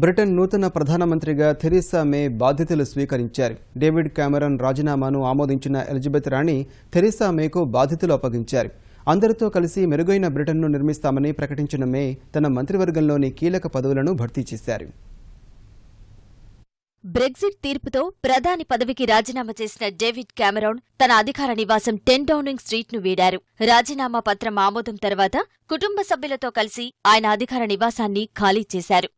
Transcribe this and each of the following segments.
Britain నూతన ప్రధానమంత్రిగా Teresa మే బాధ్యతలు స్వీకరించారు. డేవిడ్ కామెరాన్ రాజీనామాను ఆమోదించిన ఎలిజబెత్ రాణి థెరిసా మేకు బాధ్యతలు అప్పగించారు. అందరితో కలిసి మెరుగైన బ్రిటన్ను నిర్మిస్తామని ప్రకటించిన మే తన మంత్రివర్గంలోని కీలక పదవులను భర్తీ చేశారు. బ్రెగ్జిట్ తీర్పుతో ప్రధాని పదవికి రాజీనామా చేసిన డేవిడ్ కామెరాన్ తన అధికార నివాసం 10 డౌనింగ్ స్ట్రీట్ను వీడారు. రాజీనామా పత్రం ఆమోదం తర్వాత కుటుంబ సభ్యులతో కలిసి ఆయన అధికార నివాసాన్ని ఖాళీ చేశారు.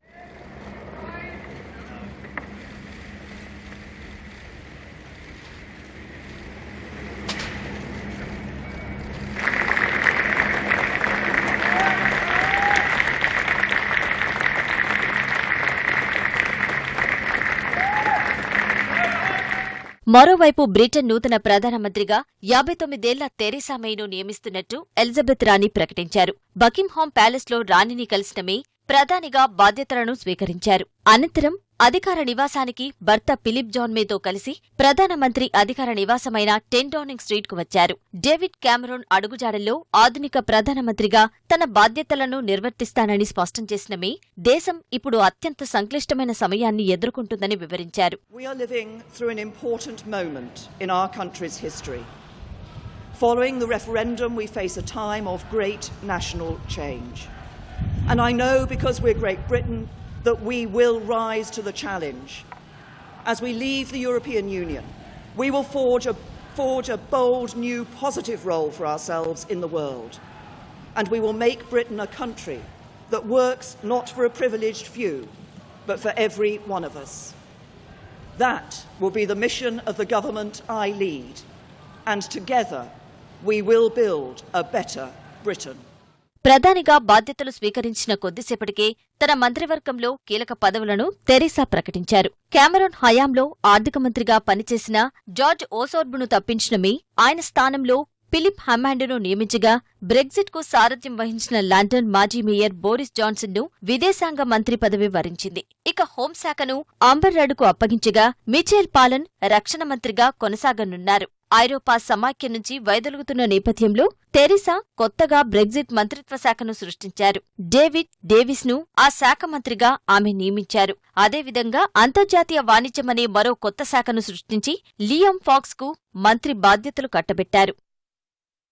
మరోవైపు బ్రిటన్ నూతన ప్రధానమంత్రిగా 59 ఏళ్ల థెరిసా మేను నియమిస్తున్నట్టు ఎలిజబెత్ రాణి ప్రకటించారు. బకింగ్హామ్ ప్యాలెస్లో రాణిని కలిసిన మే ప్రధానిగా బాధ్యతలను స్వీకరించారు. అనంతరం అధికార నివాసానికి భర్త ఫిలిప్ జాన్ మేతో కలిసి ప్రధానమంత్రి అధికార నివాసమైన 10 డౌనింగ్ స్ట్రీట్కు వచ్చారు. డేవిడ్ కామెరాన్ అడుగుజాడల్లో ఆధునిక ప్రధానమంత్రిగా తన బాధ్యతలను నిర్వర్తిస్తానని స్పష్టం చేసిన మే దేశం ఇప్పుడు అత్యంత సంక్లిష్టమైన సమయాన్ని ఎదుర్కొంటుందని వివరించారు. Following the referendum, we face a time of great national change. And I know, because we're Great Britain, that we will rise to the challenge. As we leave the European Union, we will forge a bold, new, positive role for ourselves in the world. And we will make Britain a country that works not for a privileged few, but for every one of us. That will be the mission of the government I lead. And together, we will build a better Britain. ప్రధానిగా బాధ్యతలు స్వీకరించిన కొద్దిసేపటికే తన మంత్రివర్గంలో కీలక పదవులను Teresa ప్రకటించారు. Cameron హయాంలో ఆర్థిక మంత్రిగా పనిచేసిన జార్జ్ ఓసార్బ్ను తప్పించిన మే ఆయన స్థానంలో ఫిలిప్ హమాండ్ను నియమించగా, బ్రెగ్జిట్ కు సారథ్యం వహించిన లండన్ మాజీ మేయర్ బోరిస్ జాన్సన్ ను విదేశాంగ మంత్రి పదవి వరించింది. ఇక హోంశాఖను అంబర్ రడ్కు అప్పగించగా మిచెల్ పాలన్ రక్షణ మంత్రిగా కొనసాగనున్నారు. ఐరోపా సమాఖ్య నుంచి వైదొలుగుతున్న నేపథ్యంలో థెరిసా కొత్తగా బ్రెగ్జిట్ మంత్రిత్వ శాఖను సృష్టించారు. డేవిడ్ డేవిస్ ను ఆ శాఖ మంత్రిగా ఆమె నియమించారు. అదేవిధంగా అంతర్జాతీయ వాణిజ్యమనే మరో కొత్త శాఖను సృష్టించి లియామ్ ఫాక్స్ కు మంత్రి బాధ్యతలు కట్టబెట్టారు.